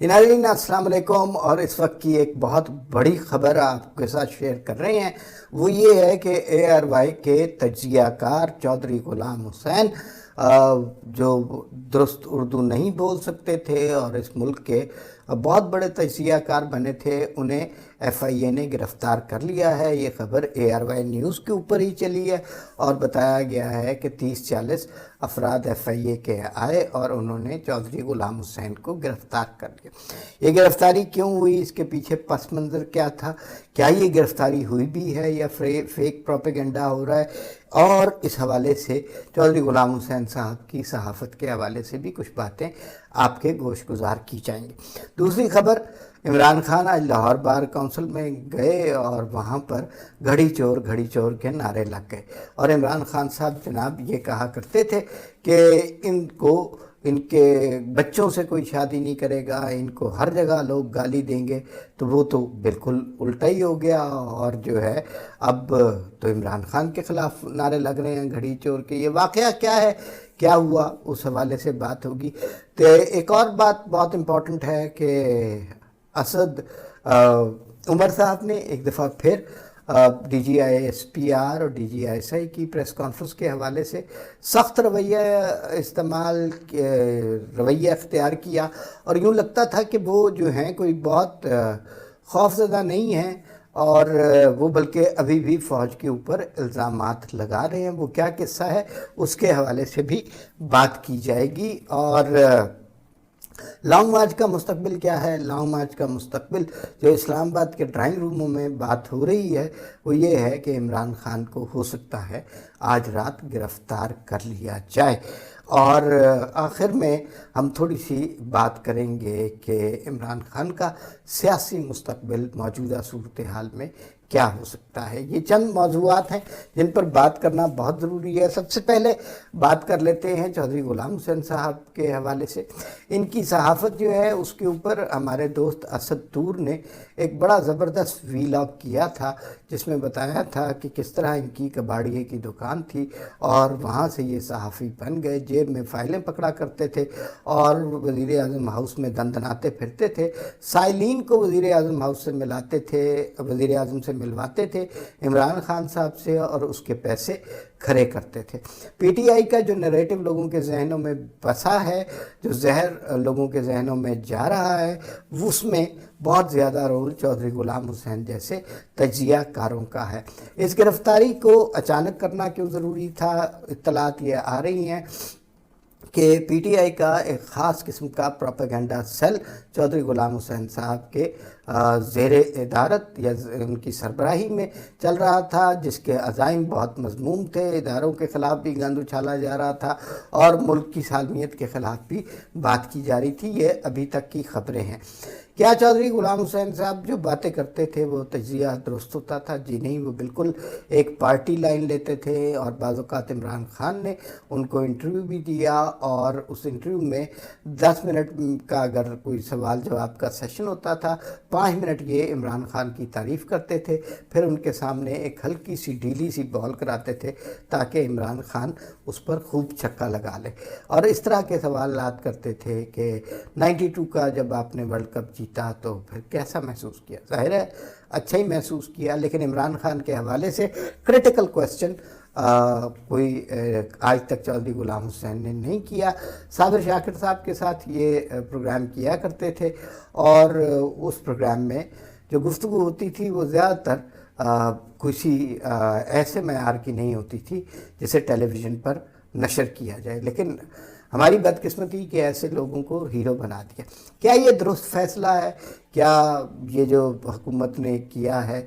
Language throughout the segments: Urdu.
ناظرین السلام علیکم، اور اس وقت کی ایک بہت بڑی خبر آپ کے ساتھ شیئر کر رہے ہیں۔ وہ یہ ہے کہ اے آر وائی کے تجزیہ کار چودھری غلام حسین جو درست اردو نہیں بول سکتے تھے اور اس ملک کے بہت بڑے تجزیہ کار بنے تھے، انہیں ایف آئی اے نے گرفتار کر لیا ہے۔ یہ خبر اے آر وائی نیوز کے اوپر ہی چلی ہے اور بتایا گیا ہے کہ 30-40 افراد ایف آئی اے کے آئے اور انہوں نے چودھری غلام حسین کو گرفتار کر لیا۔ یہ گرفتاری کیوں ہوئی، اس کے پیچھے پس منظر کیا تھا، کیا یہ گرفتاری ہوئی بھی ہے یا فیک پروپیگنڈا ہو رہا ہے، اور اس حوالے سے چودھری غلام حسین صاحب کی صحافت کے حوالے سے بھی کچھ باتیں آپ کے گوش گزار کی جائیں گی۔ دوسری خبر، عمران خان آج لاہور بار کونسل میں گئے اور وہاں پر گھڑی چور کے نعرے لگ گئے، اور عمران خان صاحب جناب یہ کہا کرتے تھے کہ ان کے بچوں سے کوئی شادی نہیں کرے گا، ان کو ہر جگہ لوگ گالی دیں گے، تو وہ تو بالکل الٹا ہی ہو گیا، اور جو ہے اب تو عمران خان کے خلاف نعرے لگ رہے ہیں گھڑی چور کے۔ یہ واقعہ کیا ہے، کیا ہوا، اس حوالے سے بات ہوگی۔ تو ایک اور بات بہت امپورٹنٹ ہے کہ اسد عمر صاحب نے ایک دفعہ پھر D G I S P R اور D G I S I کی پریس کانفرنس کے حوالے سے سخت رویہ اختیار کیا، اور یوں لگتا تھا کہ وہ جو ہیں کوئی بہت خوف زدہ نہیں ہیں، اور وہ بلکہ ابھی بھی فوج کے اوپر الزامات لگا رہے ہیں۔ وہ کیا قصہ ہے، اس کے حوالے سے بھی بات کی جائے گی۔ اور لانگ مارچ کا مستقبل کیا ہے؟ لانگ مارچ کا مستقبل جو اسلام آباد کے ڈرائنگ روموں میں بات ہو رہی ہے وہ یہ ہے کہ عمران خان کو ہو سکتا ہے آج رات گرفتار کر لیا جائے۔ اور آخر میں ہم تھوڑی سی بات کریں گے کہ عمران خان کا سیاسی مستقبل موجودہ صورتحال میں کیا ہو سکتا ہے۔ یہ چند موضوعات ہیں جن پر بات کرنا بہت ضروری ہے۔ سب سے پہلے بات کر لیتے ہیں چودھری غلام حسین صاحب کے حوالے سے۔ ان کی صحافت جو ہے اس کے اوپر ہمارے دوست اسد طور نے ایک بڑا زبردست ویلاگ کیا تھا، جس میں بتایا تھا کہ کس طرح ان کی کباڑیے کی دکان تھی اور وہاں سے یہ صحافی بن گئے، جیب میں فائلیں پکڑا کرتے تھے اور وزیر اعظم ہاؤس میں دندناتے پھرتے تھے، سائلین کو وزیر اعظم ہاؤس سے ملاتے تھے، وزیر اعظم سے ملواتے تھے، عمران خان صاحب سے، اور اس کے پیسے کھڑے کرتے تھے۔ پی ٹی آئی کا جو نیریٹو لوگوں کے ذہنوں میں بسا ہے، جو زہر لوگوں کے ذہنوں میں جا رہا ہے، اس میں بہت زیادہ رول چودھری غلام حسین جیسے تجزیہ کاروں کا ہے۔ اس گرفتاری کو اچانک کرنا کیوں ضروری تھا؟ اطلاعات یہ آ رہی ہیں کہ پی ٹی آئی کا ایک خاص قسم کا پروپیگنڈا سیل چودھری غلام حسین صاحب کے زیر ادارت یا ان کی سربراہی میں چل رہا تھا، جس کے عزائم بہت مذموم تھے، اداروں کے خلاف بھی گند اچھالا جا رہا تھا اور ملک کی سالمیت کے خلاف بھی بات کی جا رہی تھی۔ یہ ابھی تک کی خبریں ہیں۔ کیا چودھری غلام حسین صاحب جو باتیں کرتے تھے وہ تجزیہ درست ہوتا تھا؟ جی نہیں، وہ بالکل ایک پارٹی لائن لیتے تھے، اور بعض اوقات عمران خان نے ان کو انٹرویو بھی دیا، اور اس انٹرویو میں 10 منٹ کا اگر کوئی سوال جواب کا سیشن ہوتا تھا، 5 منٹ یہ عمران خان کی تعریف کرتے تھے، پھر ان کے سامنے ایک ہلکی سی ڈھیلی سی بال کراتے تھے تاکہ عمران خان اس پر خوب چھکا لگا لے، اور اس طرح کے سوالات کرتے تھے کہ 92 کا جب آپ نے ورلڈ کپ جیتا تو پھر کیسا محسوس کیا؟ ظاہر ہے اچھا ہی محسوس کیا، لیکن عمران خان کے حوالے سے کریٹیکل کویسچن کوئی آج تک چودھری غلام حسین نے نہیں کیا۔ صابر شاکر صاحب کے ساتھ یہ پروگرام کیا کرتے تھے، اور اس پروگرام میں جو گفتگو ہوتی تھی وہ زیادہ تر کسی ایسے معیار کی نہیں ہوتی تھی جسے ٹیلی ویژن پر نشر کیا جائے، لیکن ہماری بدقسمتی کہ ایسے لوگوں کو ہیرو بنا دیا۔ کیا یہ درست فیصلہ ہے؟ کیا یہ جو حکومت نے کیا ہے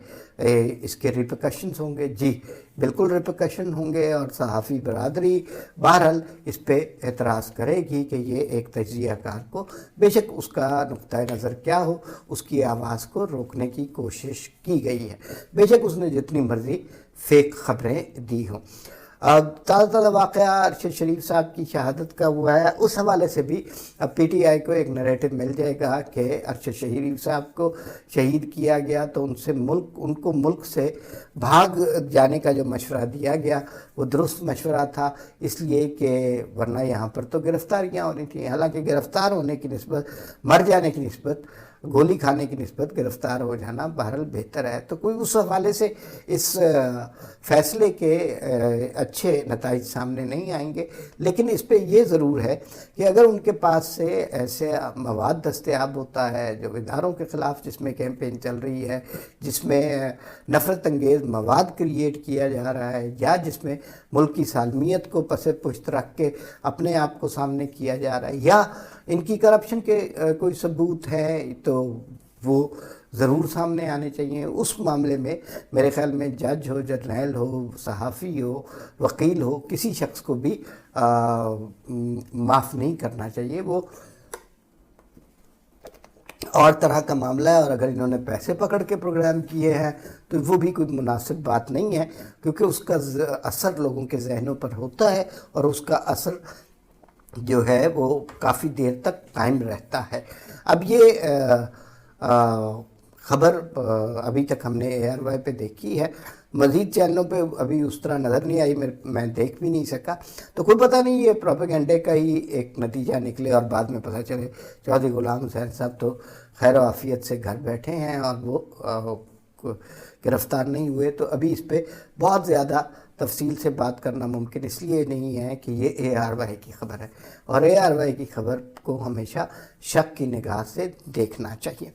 اس کے ریپرکشنز ہوں گے؟ جی بالکل ریپرکشن ہوں گے، اور صحافی برادری بہرحال اس پہ اعتراض کرے گی کہ یہ ایک تجزیہ کار کو، بے شک اس کا نقطۂ نظر کیا ہو، اس کی آواز کو روکنے کی کوشش کی گئی ہے، بے شک اس نے جتنی مرضی فیک خبریں دی ہوں۔ تازہ واقعہ ارشد شریف صاحب کی شہادت کا ہوا ہے، اس حوالے سے بھی اب پی ٹی آئی کو ایک نریٹو مل جائے گا کہ ارشد شریف صاحب کو شہید کیا گیا تو ان کو ملک سے بھاگ جانے کا جو مشورہ دیا گیا وہ درست مشورہ تھا، اس لیے کہ ورنہ یہاں پر تو گرفتاریاں ہونی تھیں، حالانکہ گرفتار ہونے کی نسبت، مر جانے کی نسبت، گولی کھانے کی نسبت گرفتار ہو جانا بہرحال بہتر ہے۔ تو کوئی اس حوالے سے اس فیصلے کے اچھے نتائج سامنے نہیں آئیں گے، لیکن اس پہ یہ ضرور ہے کہ اگر ان کے پاس سے ایسے مواد دستیاب ہوتا ہے جو اداروں کے خلاف جس میں کیمپین چل رہی ہے، جس میں نفرت انگیز مواد کریٹ کیا جا رہا ہے، یا جس میں ملک کی سالمیت کو پس پشت رکھ کے اپنے آپ کو سامنے کیا جا رہا ہے، یا ان کی کرپشن کے کوئی ثبوت ہے، تو وہ ضرور سامنے آنے چاہیے۔ اس معاملے میں میرے خیال میں جج ہو، جرنیل ہو، صحافی ہو، وکیل ہو، کسی شخص کو بھی معاف نہیں کرنا چاہیے۔ وہ اور طرح کا معاملہ ہے، اور اگر انہوں نے پیسے پکڑ کے پروگرام کیے ہیں تو وہ بھی کوئی مناسب بات نہیں ہے، کیونکہ اس کا اثر لوگوں کے ذہنوں پر ہوتا ہے، اور اس کا اثر جو ہے وہ کافی دیر تک قائم رہتا ہے۔ اب یہ خبر ابھی تک ہم نے اے آر وائی پہ دیکھی ہے، مزید چینلوں پہ ابھی اس طرح نظر نہیں آئی، میں دیکھ بھی نہیں سکا، تو کوئی پتہ نہیں یہ پروپیگنڈے کا ہی ایک نتیجہ نکلے اور بعد میں پتہ چلے چودھری غلام حسین صاحب تو خیر و عافیت سے گھر بیٹھے ہیں اور وہ گرفتار نہیں ہوئے۔ تو ابھی اس پہ بہت زیادہ تفصیل سے بات کرنا ممکن اس لیے نہیں ہے کہ یہ اے آر وائی کی خبر ہے، اور اے آر وائی کی خبر کو ہمیشہ شک کی نگاہ سے دیکھنا چاہیے۔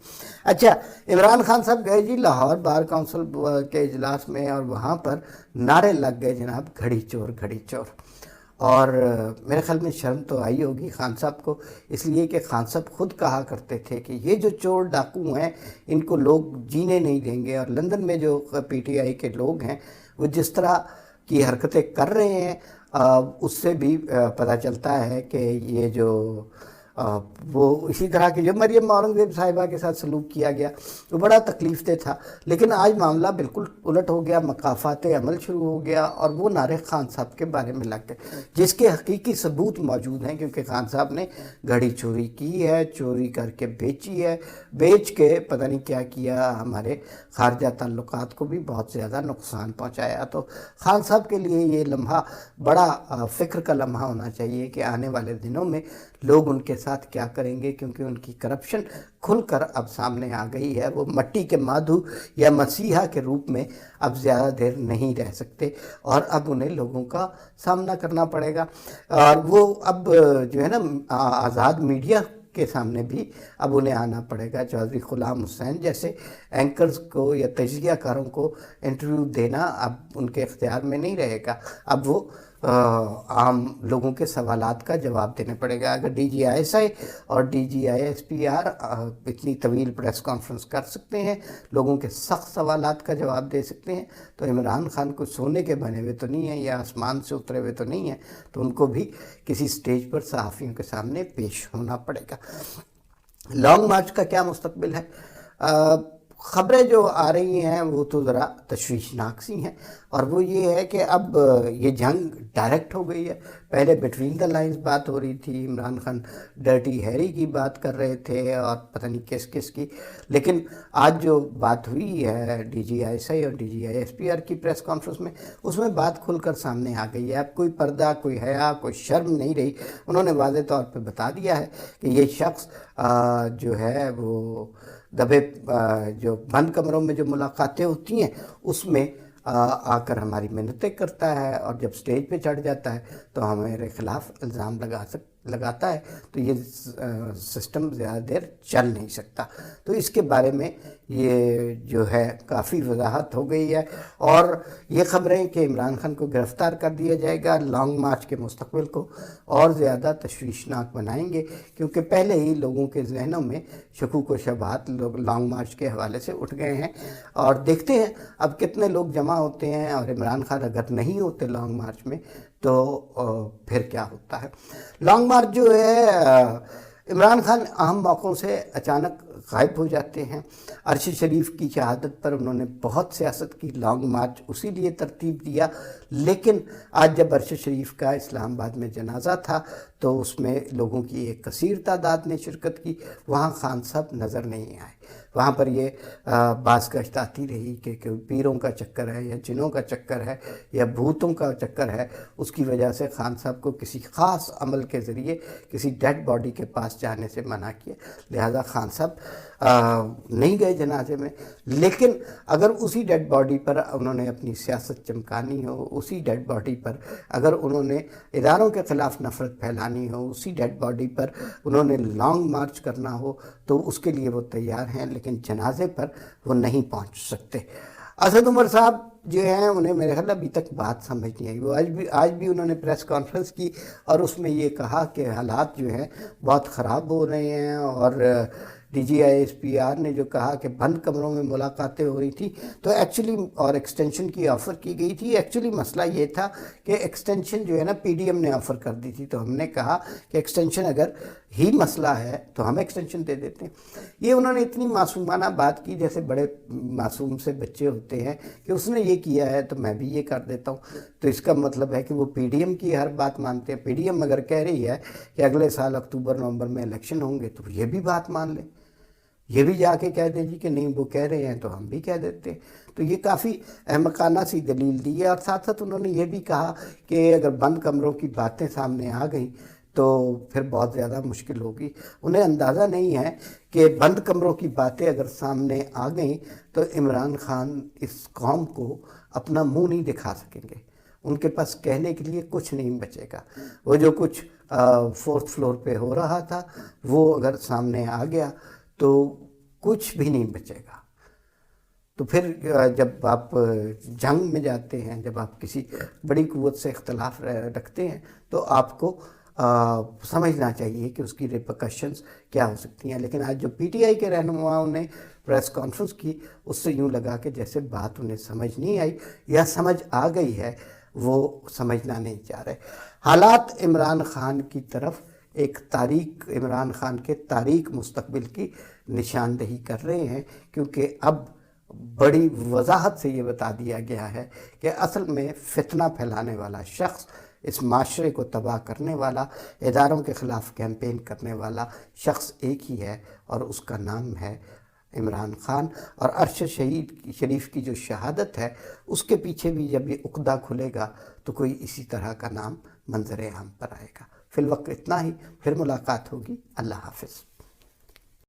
اچھا، عمران خان صاحب گئے جی لاہور بار کونسل کے اجلاس میں، اور وہاں پر نعرے لگ گئے جناب گھڑی چور گھڑی چور، اور میرے خیال میں شرم تو آئی ہوگی خان صاحب کو، اس لیے کہ خان صاحب خود کہا کرتے تھے کہ یہ جو چور ڈاکو ہیں ان کو لوگ جینے نہیں دیں گے، اور لندن میں جو پی ٹی آئی کے لوگ ہیں وہ جس طرح کی حرکتیں کر رہے ہیں اس سے بھی پتہ چلتا ہے کہ یہ جو وہ اسی طرح کی جو مریم اورنگزیب صاحبہ کے ساتھ سلوک کیا گیا وہ بڑا تکلیف دہ تھا، لیکن آج معاملہ بالکل الٹ ہو گیا، مقافات عمل شروع ہو گیا، اور وہ نعرے خان صاحب کے بارے میں لگ گئے جس کے حقیقی ثبوت موجود ہیں، کیونکہ خان صاحب نے گھڑی چوری کی ہے، چوری کر کے بیچی ہے، بیچ کے پتہ نہیں کیا کیا، ہمارے خارجہ تعلقات کو بھی بہت زیادہ نقصان پہنچایا۔ تو خان صاحب کے لیے یہ لمحہ بڑا فکر کا لمحہ ہونا چاہیے کہ آنے والے دنوں میں لوگ ان کے ساتھ کیا کریں گے، کیونکہ ان کی کرپشن کھل کر اب سامنے آ گئی ہے۔ وہ مٹی کے مادھو یا مسیحا کے روپ میں اب زیادہ دیر نہیں رہ سکتے، اور اب انہیں لوگوں کا سامنا کرنا پڑے گا، اور وہ اب جو ہے نا آزاد میڈیا کے سامنے بھی اب انہیں آنا پڑے گا۔ چودھری غلام حسین جیسے اینکرز کو یا تجزیہ کاروں کو انٹرویو دینا اب ان کے اختیار میں نہیں رہے گا، اب وہ عام لوگوں کے سوالات کا جواب دینے پڑے گا۔ اگر D G I S I اور D G I S P R اتنی طویل پریس کانفرنس کر سکتے ہیں، لوگوں کے سخت سوالات کا جواب دے سکتے ہیں، تو عمران خان کو سونے کے بنے ہوئے تو نہیں ہیں یا آسمان سے اترے ہوئے تو نہیں ہیں، تو ان کو بھی کسی سٹیج پر صحافیوں کے سامنے پیش ہونا پڑے گا۔ لانگ مارچ کا کیا مستقبل ہے؟ خبریں جو آ رہی ہیں وہ تو ذرا تشویشناک سی ہیں، اور وہ یہ ہے کہ اب یہ جنگ ڈائریکٹ ہو گئی ہے۔ پہلے بٹوین دا لائنز بات ہو رہی تھی، عمران خان ڈرٹی ہیری کی بات کر رہے تھے اور پتہ نہیں کس کس کی، لیکن آج جو بات ہوئی ہے D G I S I اور D G I S P R کی پریس کانفرنس میں، اس میں بات کھل کر سامنے آ گئی ہے۔ اب کوئی پردہ، کوئی حیا، کوئی شرم نہیں رہی، انہوں نے واضح طور پہ بتا دیا ہے کہ یہ شخص جو ہے وہ دبے جو بند کمروں میں جو ملاقاتیں ہوتی ہیں اس میں آ کر ہماری منتیں کرتا ہے، اور جب سٹیج پہ چڑھ جاتا ہے تو ہمارے خلاف الزام لگاتا ہے، تو یہ سسٹم زیادہ دیر چل نہیں سکتا۔ تو اس کے بارے میں یہ جو ہے کافی وضاحت ہو گئی ہے، اور یہ خبریں کہ عمران خان کو گرفتار کر دیا جائے گا لانگ مارچ کے مستقبل کو اور زیادہ تشویشناک بنائیں گے، کیونکہ پہلے ہی لوگوں کے ذہنوں میں شکوک و شبہات لانگ مارچ کے حوالے سے اٹھ گئے ہیں، اور دیکھتے ہیں اب کتنے لوگ جمع ہوتے ہیں، اور عمران خان اگر نہیں ہوتے لانگ مارچ میں تو پھر کیا ہوتا ہے۔ لانگ مارچ جو ہے عمران خان اہم موقعوں سے اچانک غائب ہو جاتے ہیں۔ عرش شریف کی شہادت پر انہوں نے بہت سیاست کی، لانگ مارچ اسی لیے ترتیب دیا، لیکن آج جب عرش شریف کا اسلام آباد میں جنازہ تھا تو اس میں لوگوں کی ایک کثیر تعداد نے شرکت کی، وہاں خان صاحب نظر نہیں آئے۔ وہاں پر یہ باز گشت آتی رہی کہ پیروں کا چکر ہے یا جنوں کا چکر ہے یا بھوتوں کا چکر ہے، اس کی وجہ سے خان صاحب کو کسی خاص عمل کے ذریعے کسی ڈیڈ باڈی کے پاس جانے سے منع کیا، لہذا خان صاحب نہیں گئے جنازے میں۔ لیکن اگر اسی ڈیڈ باڈی پر انہوں نے اپنی سیاست چمکانی ہو، اسی ڈیڈ باڈی پر اگر انہوں نے اداروں کے خلاف نفرت پھیلانی ہو، اسی ڈیڈ باڈی پر انہوں نے لانگ مارچ کرنا ہو، تو اس کے لیے وہ تیار ہیں، لیکن جنازے پر وہ نہیں پہنچ سکتے۔ اسد عمر صاحب جو ہیں انہیں میرے خیال ابھی تک بات سمجھ نہیں آئی۔ وہ آج بھی انہوں نے پریس کانفرنس کی اور اس میں یہ کہا کہ حالات جو ہیں بہت خراب ہو رہے ہیں، اور D G I S P R نے جو کہا کہ بند کمروں میں ملاقاتیں ہو رہی تھیں تو ایکچولی، اور ایکسٹینشن کی آفر کی گئی تھی، ایکچولی مسئلہ یہ تھا کہ ایکسٹینشن جو ہے نا پی ڈی ایم نے آفر کر دی تھی، تو ہم نے کہا کہ ایکسٹینشن اگر ہی مسئلہ ہے تو ہم ایکسٹینشن دے دیتے ہیں۔ یہ انہوں نے اتنی معصومانہ بات کی جیسے بڑے معصوم سے بچے ہوتے ہیں کہ اس نے یہ کیا ہے تو میں بھی یہ کر دیتا ہوں، تو اس کا مطلب ہے کہ وہ پی ڈی ایم کی ہر بات مانتے ہیں۔ پی ڈی ایم اگر کہہ رہی ہے کہ اگلے سال اکتوبر نومبر میں الیکشن ہوں گے تو یہ بھی بات مان لیں، یہ بھی جا کے کہہ دیں جی کہ نہیں وہ کہہ رہے ہیں تو ہم بھی کہہ دیتے ہیں۔ تو یہ کافی احمقانہ سی دلیل دی ہے، اور ساتھ ساتھ انہوں نے یہ بھی کہا کہ اگر بند کمروں کی باتیں سامنے آ گئیں تو پھر بہت زیادہ مشکل ہوگی۔ انہیں اندازہ نہیں ہے کہ بند کمروں کی باتیں اگر سامنے آ گئیں تو عمران خان اس قوم کو اپنا منہ نہیں دکھا سکیں گے، ان کے پاس کہنے کے لیے کچھ نہیں بچے گا۔ وہ جو کچھ فورتھ فلور پہ ہو رہا تھا وہ اگر سامنے آ گیا تو کچھ بھی نہیں بچے گا۔ تو پھر جب آپ جنگ میں جاتے ہیں، جب آپ کسی بڑی قوت سے اختلاف رکھتے ہیں تو آپ کو سمجھنا چاہیے کہ اس کی ریپرکشنز کیا ہو سکتی ہیں۔ لیکن آج جو پی ٹی آئی کے رہنماؤں نے پریس کانفرنس کی، اس سے یوں لگا کہ جیسے بات انہیں سمجھ نہیں آئی یا سمجھ آ گئی ہے، وہ سمجھنا نہیں چاہ رہے۔ حالات عمران خان کی طرف ایک تاریک، عمران خان کے تاریک مستقبل کی نشاندہی کر رہے ہیں، کیونکہ اب بڑی وضاحت سے یہ بتا دیا گیا ہے کہ اصل میں فتنہ پھیلانے والا شخص، اس معاشرے کو تباہ کرنے والا، اداروں کے خلاف کیمپین کرنے والا شخص ایک ہی ہے، اور اس کا نام ہے عمران خان۔ اور عرش شریف کی جو شہادت ہے اس کے پیچھے بھی جب یہ عقدہ کھلے گا تو کوئی اسی طرح کا نام منظر عام پر آئے گا۔ فی الوقت اتنا ہی، پھر ملاقات ہوگی۔ اللہ حافظ۔